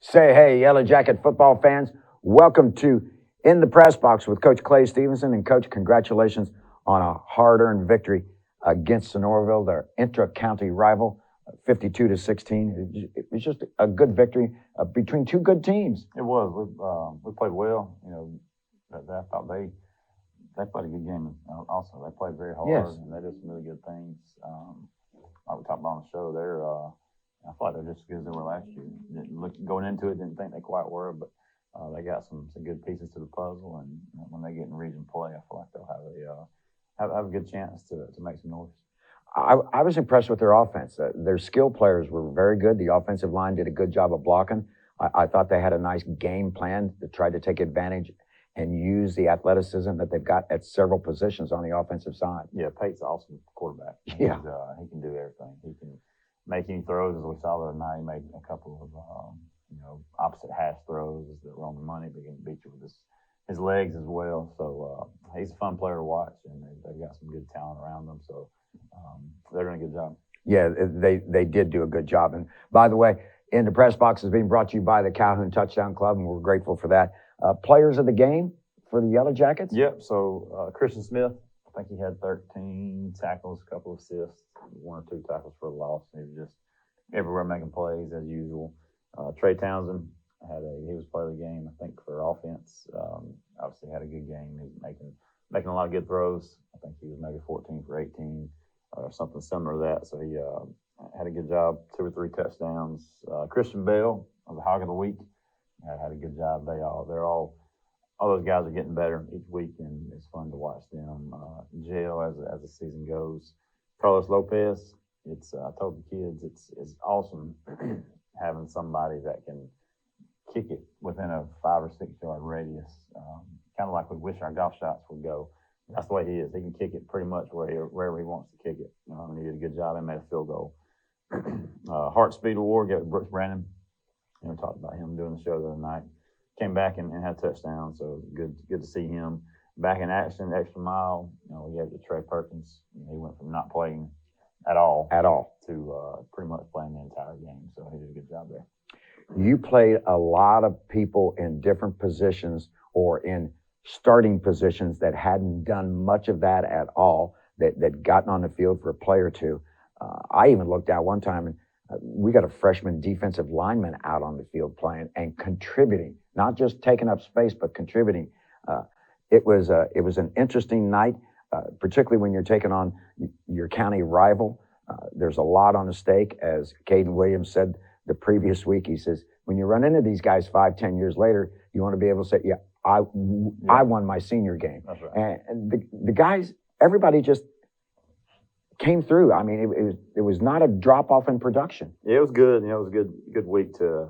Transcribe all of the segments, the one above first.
Say hey, Yellow Jacket football fans. Welcome to In the Press Box with Coach Clay Stevenson. And, Coach, congratulations on a hard-earned victory against Sonoraville, their intra-county rival, 52-16. It was just a good victory between two good teams. It was. We played well. I thought they played a good game. Also, they played very hard, Yes. and they did some really good things. Like we talked about on the show, I thought they're just as good as they were last year. Going into it, didn't think they quite were, but they got some good pieces to the puzzle. And when they get in region play, I feel like they'll have a good chance to make some noise. I was impressed with their offense. Their skill players were very good. The offensive line did a good job of blocking. I thought they had a nice game plan to try to take advantage and use the athleticism that they've got at several positions on the offensive side. Yeah, Pate's an awesome quarterback. Yeah. He can do everything. He can make any throws, as we saw the other night. He made a couple of opposite hash throws that were on the money, but he can beat you with his legs as well. So he's a fun player to watch, and they've got some good talent around them. So they're doing a good job. Yeah, they did do a good job. And by the way, In the Press Box is being brought to you by the Calhoun Touchdown Club, and we're grateful for that. Players of the game for the Yellow Jackets? Yep. So Christian Smith, I think he had 13 tackles, a couple of assists, 1 or 2 tackles for a loss. He was just everywhere making plays as usual. Trey Townsend he was player of the game, I think, for offense. Obviously had a good game. He was making a lot of good throws. I think he was maybe 14 for 18 or something similar to that. So he had a good job, 2 or 3 touchdowns. Christian Bell was the hog of the week. Had a good job. They're all those guys are getting better each week, and it's fun to watch them gel as the season goes. Carlos Lopez, I told the kids it's awesome having somebody that can kick it within a 5 or 6 yard radius. Kind of like we wish our golf shots would go. That's the way he is. He can kick it pretty much wherever he wants to kick it. And he did a good job and made a field goal. Heart Speed Award, got Brooks Brandon. We talked about him doing the show the other night. Came back and had a touchdown, so good to see him back in action. Extra mile. We gave it to Trey Perkins. He went from not playing at all to pretty much playing the entire game. So he did a good job there. You played a lot of people in different positions or in starting positions that hadn't done much of that at all, that gotten on the field for a play or two. I even looked out one time and we got a freshman defensive lineman out on the field playing and contributing, not just taking up space, but contributing. It was an interesting night, particularly when you're taking on your county rival. There's a lot on the stake, as Caden Williams said the previous week. He says, when you run into these guys 5-10 years later, you want to be able to say, yeah, I won my senior game. That's right. And the guys, everybody just came through. I mean, it was not a drop off in production. Yeah, it was good. It was a good week to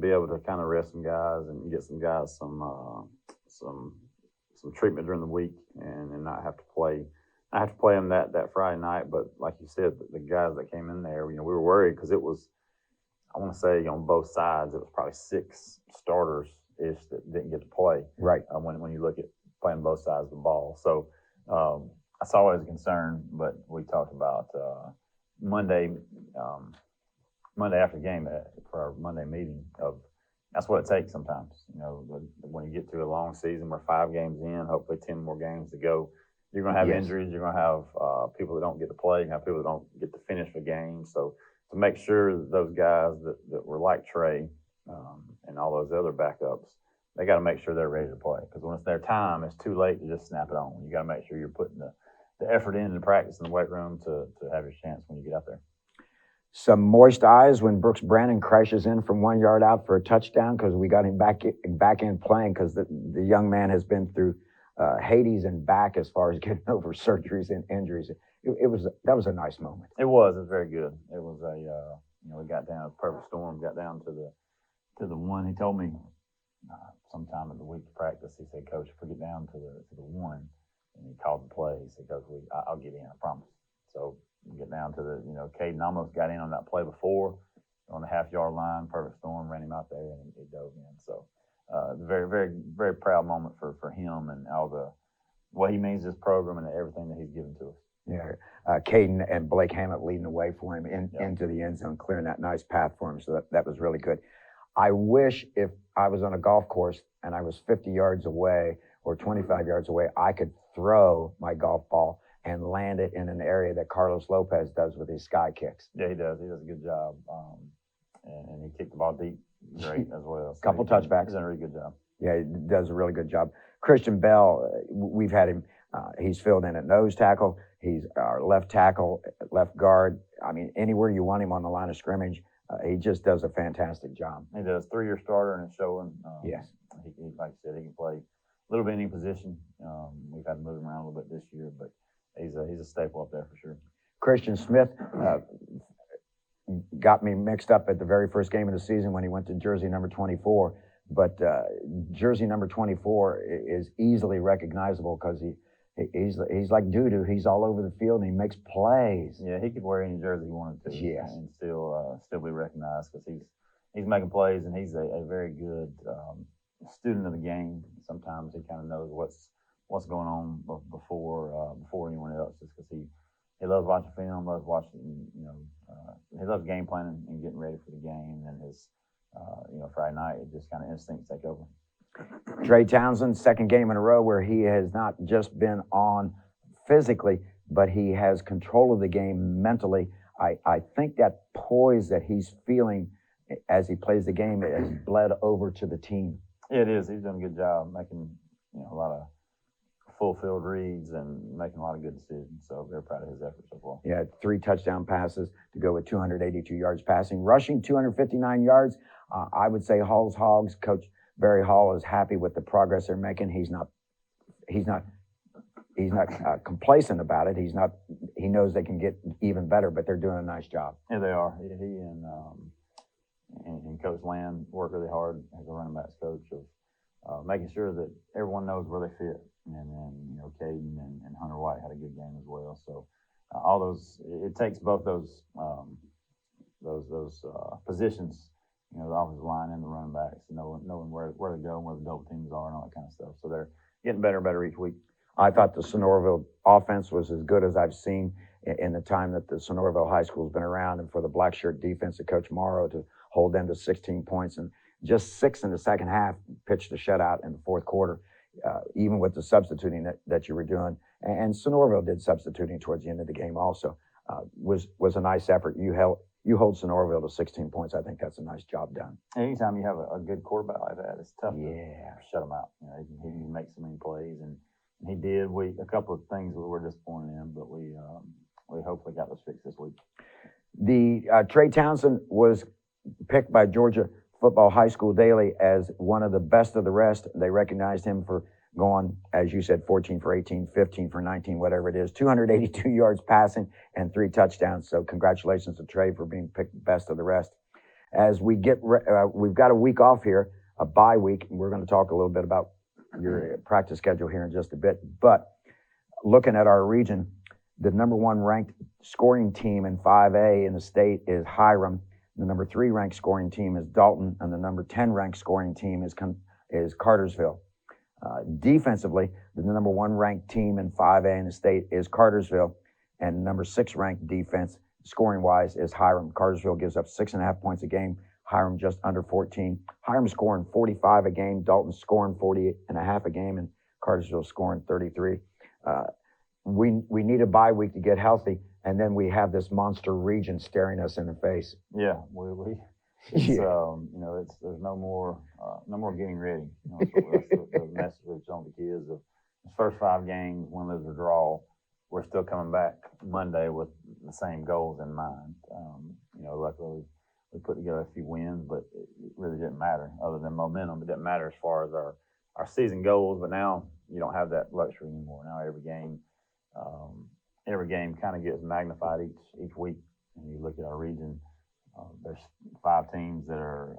be able to kind of rest some guys and get some guys some treatment during the week and not have to play. I have to play them that Friday night. But like you said, the guys that came in there, we were worried because it was, I want to say on both sides, it was probably 6 starters ish that didn't get to play. Right. When you look at playing both sides of the ball, so. I saw it as a concern, but we talked about Monday after the game for our Monday meeting of that's what it takes sometimes. When you get to a long season, we're 5 games in, hopefully 10 more games to go. You're going to have injuries. You're going to have people that don't get to play. You're going to have people that don't get to finish the game. So to make sure that those guys that were like Trey and all those other backups, they got to make sure they're ready to play. Because when it's their time, it's too late to just snap it on. You got to make sure you're putting the effort in the practice in the weight room to have your chance when you get out there. Some moist eyes when Brooks Brandon crashes in from 1 yard out for a touchdown because we got him back in playing because the young man has been through Hades and back as far as getting over surgeries and injuries. That was a nice moment. It was very good. It was we got down, perfect storm, got down to the one. He told me sometime in the week of practice, he said, Coach, if we get down to the one, and he called the play, he said, Coach, I'll get in, I promise. So we get down to Caden almost got in on that play before on the half-yard line, perfect storm, ran him out there, and he dove in. So very, very, very proud moment for him and all what he means to this program and everything that he's given to us. Yeah, Caden and Blake Hammett leading the way for him into the end zone, clearing that nice path for him. So that was really good. I wish if I was on a golf course and I was 50 yards away or 25 yards away, I could throw my golf ball and land it in an area that Carlos Lopez does with his sky kicks. Yeah, he does. He does a good job. And he kicked the ball deep great as well. So Couple touchbacks. He's done a really good job. Yeah, he does a really good job. Christian Bell, we've had him. He's filled in at nose tackle. He's our left tackle, left guard. I mean, anywhere you want him on the line of scrimmage, he just does a fantastic job. He does. 3-year starter and it's showing. Yes. He, like I said, he can play a little bit any position. We've had to move him around a little bit this year, but he's a staple up there for sure. Christian Smith got me mixed up at the very first game of the season when he went to jersey number 24. But jersey number 24 is easily recognizable because he's like doo-doo. He's all over the field and he makes plays. Yeah, he could wear any jersey he wanted to. Yes. And still be recognized because he's making plays and he's a very good student of the game. Sometimes he kind of knows what's going on before anyone else, just because he loves watching film, loves watching, he loves game planning and getting ready for the game. And his Friday night, it just kind of instincts take over. Trey Townsend, second game in a row where he has not just been on physically, but he has control of the game mentally. I think that poise that he's feeling as he plays the game has bled over to the team. Yeah, it is. He's done a good job making a lot of full field reads and making a lot of good decisions. So very proud of his efforts so far. Yeah, 3 touchdown passes to go with 282 yards passing, rushing 259 yards. I would say Hall's Hogs, Coach Barry Hall is happy with the progress they're making. He's not complacent about it. He knows they can get even better, but they're doing a nice job. Yeah, they are. He and Coach Land work really hard as a running backs coach of making sure that everyone knows where they fit. And then, Caden and Hunter White had a good game as well. So all those, it takes both those positions, the offensive line and the running backs, knowing where to go and where the double teams are and all that kind of stuff. So they're getting better and better each week. I thought the Sonoraville offense was as good as I've seen in the time that the Sonoraville High School's been around, and for the black shirt defense of Coach Morrow to hold them to 16 points and just 6 in the second half, pitched a shutout in the fourth quarter. Even with the substituting that you were doing, and Sonoraville did substituting towards the end of the game also, was a nice effort. You hold Sonoraville to 16 points. I think that's a nice job done. Anytime you have a good quarterback like that, it's tough to shut him out. He makes so many plays, and he did. A couple of things we were disappointed in, but we hopefully got those fixed this week. The Trey Townsend was picked by Georgia Football High School Daily as one of the best of the rest. They recognized him for going, as you said, 14 for 18, 15 for 19, whatever it is, 282 yards passing and 3 touchdowns. So congratulations to Trey for being picked best of the rest. As we we've got a week off here, a bye week, and we're going to talk a little bit about your practice schedule here in just a bit. But looking at our region, the number 1 ranked scoring team in 5A in the state is Hiram. The number 3 ranked scoring team is Dalton, and the number 10 ranked scoring team is Cartersville. Defensively, the number 1 ranked team in 5A in the state is Cartersville, and number 6 ranked defense scoring-wise is Hiram. Cartersville gives up 6.5 points a game. Hiram just under 14. Hiram scoring 45 a game. Dalton scoring 40.5 a game, and Cartersville scoring 33. We need a bye week to get healthy. And then we have this monster region staring us in the face. Yeah, there's no more getting ready. That's the message we're telling the kids of the first 5 games, win, lose, or draw. We're still coming back Monday with the same goals in mind. Luckily we put together a few wins, but it really didn't matter other than momentum. It didn't matter as far as our season goals, but now you don't have that luxury anymore. Now every game kind of gets magnified each week. And you look at our region, there's 5 teams that are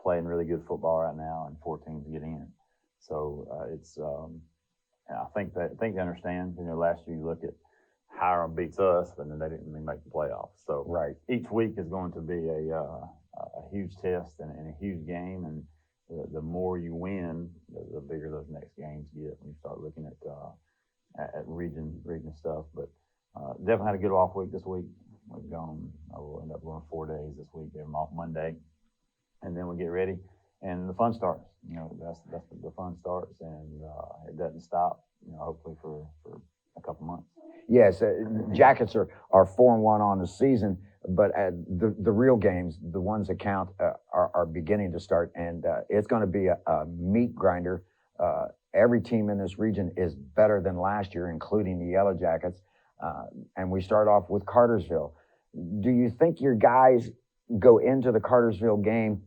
playing really good football right now, and 4 teams get in. So I think they understand. Last year you look at Hiram beats us, but then they didn't even make the playoffs. So right, each week is going to be a huge test and a huge game, and the more you win, the bigger those next games get when you start looking at region stuff. But definitely had a good off week this week. We'll end up going 4 days this week. Gave them off Monday, and then we get ready, and the fun starts. That's the fun starts, and it doesn't stop. Hopefully for a couple months. Yes, Jackets are 4-1 on the season, but the real games, the ones that count, are beginning to start, and it's going to be a meat grinder. Every team in this region is better than last year, including the Yellow Jackets, and we start off with Cartersville. Do you think your guys go into the Cartersville game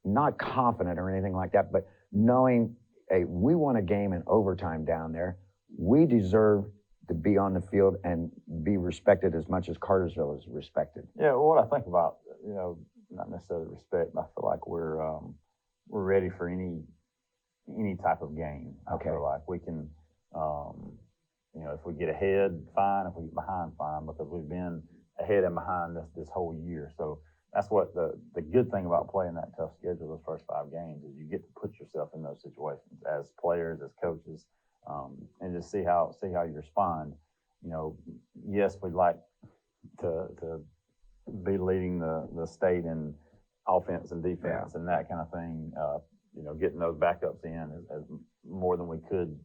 not confident or anything like that, but knowing, hey, we won a game in overtime down there, we deserve to be on the field and be respected as much as Cartersville is respected? Yeah, well, what I think about, not necessarily respect, but I feel like we're ready for any type of game. Okay. I feel like we can, if we get ahead, fine. If we get behind, fine, because we've been ahead and behind this whole year. So that's what the good thing about playing that tough schedule, those first 5 games, is you get to put yourself in those situations as players, as coaches, and just see how you respond. Yes, we'd like to be leading the state in offense and defense and that kind of thing. Getting those backups in as more than we could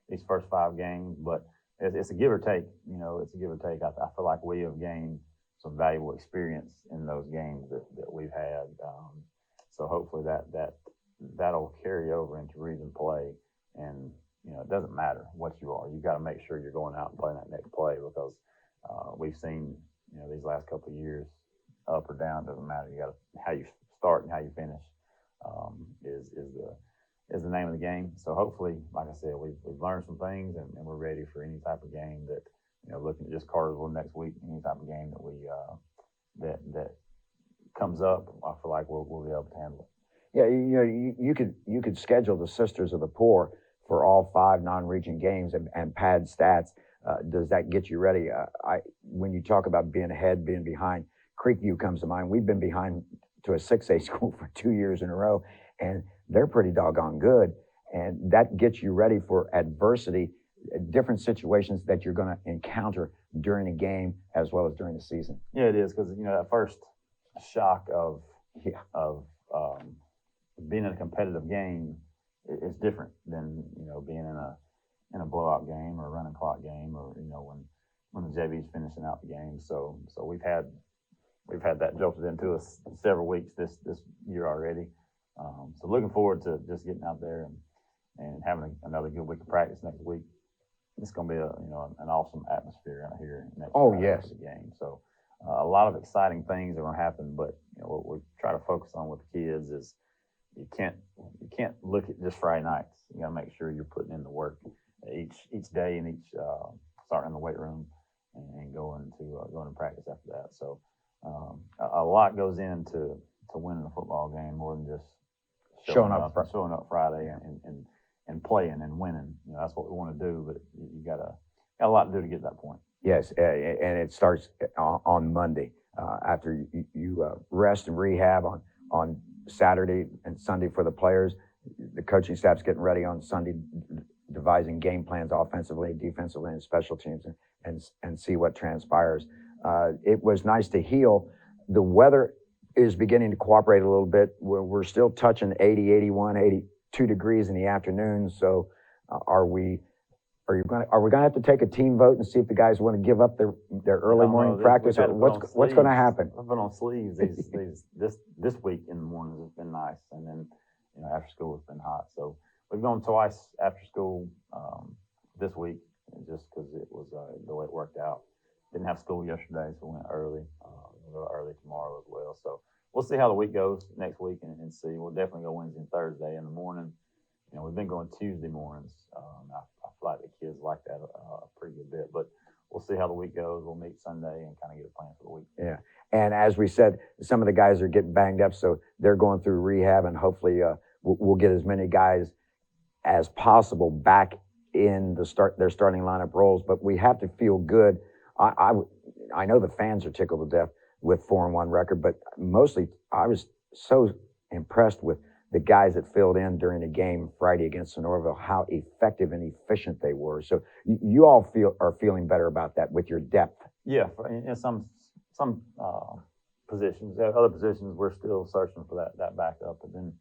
these first 5 games, but it's a give or take. It's a give or take. I feel like we have gained some valuable experience in those games that we've had. So hopefully that'll carry over into region play. And it doesn't matter what you are. You got to make sure you're going out and playing that next play, because we've seen these last couple of years, up or down, doesn't matter. You got how you start and how you finish is the name of the game. So hopefully, like I said, we've learned some things, and we're ready for any type of game that, looking at just Cartersville next week, any type of game that we that comes up, I feel like we'll be able to handle it. Yeah, you could schedule the Sisters of the Poor for all 5 non-region games and pad stats. Does that get you ready? When you talk about being ahead, being behind, Creekview comes to mind. We've been behind to a 6A school for 2 years in a row, and they're pretty doggone good. And that gets you ready for adversity, different situations that you're going to encounter during a game as well as during the season. Yeah, it is, because that first shock of being in a competitive game is different than being in a blowout game or a running clock game, or when the JV's finishing out the game. So we've had that jolted into us several weeks this year already. So looking forward to just getting out there and having another good week of practice next week. It's going to be an awesome atmosphere out here next yes. the game. So a lot of exciting things are going to happen, but what we try to focus on with the kids is you can't look at just Friday nights. You got to make sure you're putting in the work each day, and each starting in the weight room and going to practice after that. So a lot goes into winning a football game, more than just showing up Friday and playing and winning. That's what we want to do, but you got a lot to do to get to that point. Yes, and it starts on Monday after you rest and rehab on Saturday and Sunday for the players. The coaching staff's getting ready on Sunday, devising game plans offensively, defensively, and special teams, and see what transpires. It was nice to heal. The weather is beginning to cooperate a little bit. We're still touching 80, 81, 82 degrees in the afternoon. So are we going to have to take a team vote and see if the guys want to give up their early morning practice, or what's going to happen? I've been on sleeves this week in the mornings. It's been nice, and then after school it's been hot. So we've gone twice after school this week, just because it was the way it worked out. Didn't have school yesterday, so we went early. We'll go early tomorrow as well. So we'll see how the week goes next week and see. We'll definitely go Wednesday and Thursday in the morning. We've been going Tuesday mornings. I feel like the kids like that a pretty good bit, but we'll see how the week goes. We'll meet Sunday and kind of get a plan for the week. Yeah, and as we said, some of the guys are getting banged up, so they're going through rehab, and hopefully we'll get as many guys as possible back in their starting lineup roles. But we have to feel good. I know the fans are tickled to death with 4-1 record, but mostly I was so impressed with the guys that filled in during the game Friday against Sonoraville, how effective and efficient they were. So you all are feeling better about that with your depth. Yeah, and some positions. Other positions, we're still searching for that backup. But then,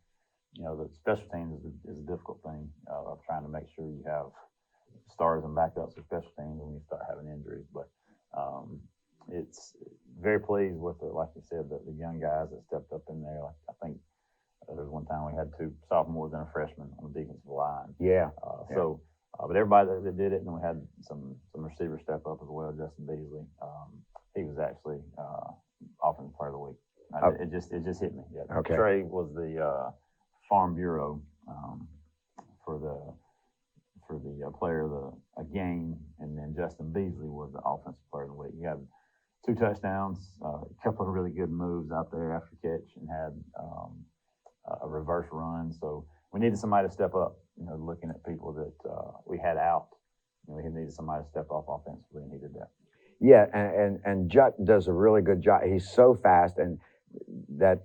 the special teams is a difficult thing of trying to make sure you have starters and backups for special teams when you start having injuries. But it's very pleased with, like you said, the young guys that stepped up in there. Like, I think there was one time we had 2 sophomores and a freshman on the defensive line. Yeah. But everybody that did it, and we had some receivers step up as well. Justin Beasley, he was actually offensive player of the week. It just hit me. Yeah. Okay. Trey was the Farm Bureau for the player of the game, and then Justin Beasley was the offensive player of the week. He had 2 touchdowns, a couple of really good moves out there after catch, and had a reverse run. So we needed somebody to step up. Looking at people that we had out, we needed somebody to step up offensively, and he did that. Yeah, and Jut does a really good job. He's so fast, and that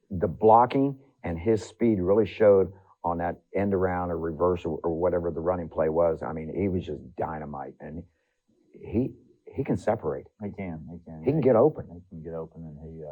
the blocking and his speed really showed on that end around or reverse or whatever the running play was. I mean, he was just dynamite, and he can separate. He can get open. He can get open, and he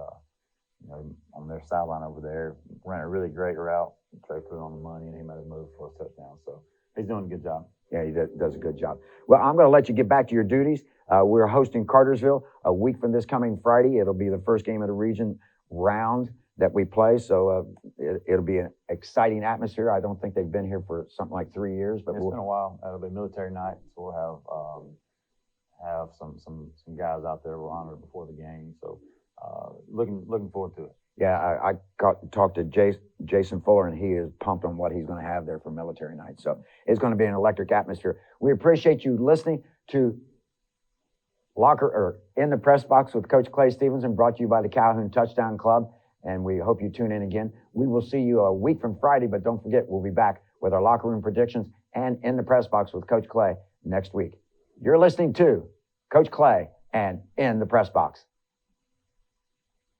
on their sideline over there ran a really great route. Trey put it on the money, and he made a move for a touchdown. So he's doing a good job. Yeah, he does a good job. Well, I'm going to let you get back to your duties. We're hosting Cartersville a week from this coming Friday. It'll be the first game of the region round that we play, so it'll be an exciting atmosphere. I don't think they've been here for something like 3 years, but it's been a while. It'll be military night, so we'll have some guys out there we'll honor before the game. So looking forward to it. Yeah, I talked to Jason Fuller, and he is pumped on what he's going to have there for military night. So it's going to be an electric atmosphere. We appreciate you listening to In the Press Box with Coach Clay Stevenson, brought to you by the Calhoun Touchdown Club. And we hope you tune in again. We will see you a week from Friday, but don't forget, we'll be back with our locker room predictions and In the Press Box with Coach Clay next week. You're listening to Coach Clay and In the Press Box.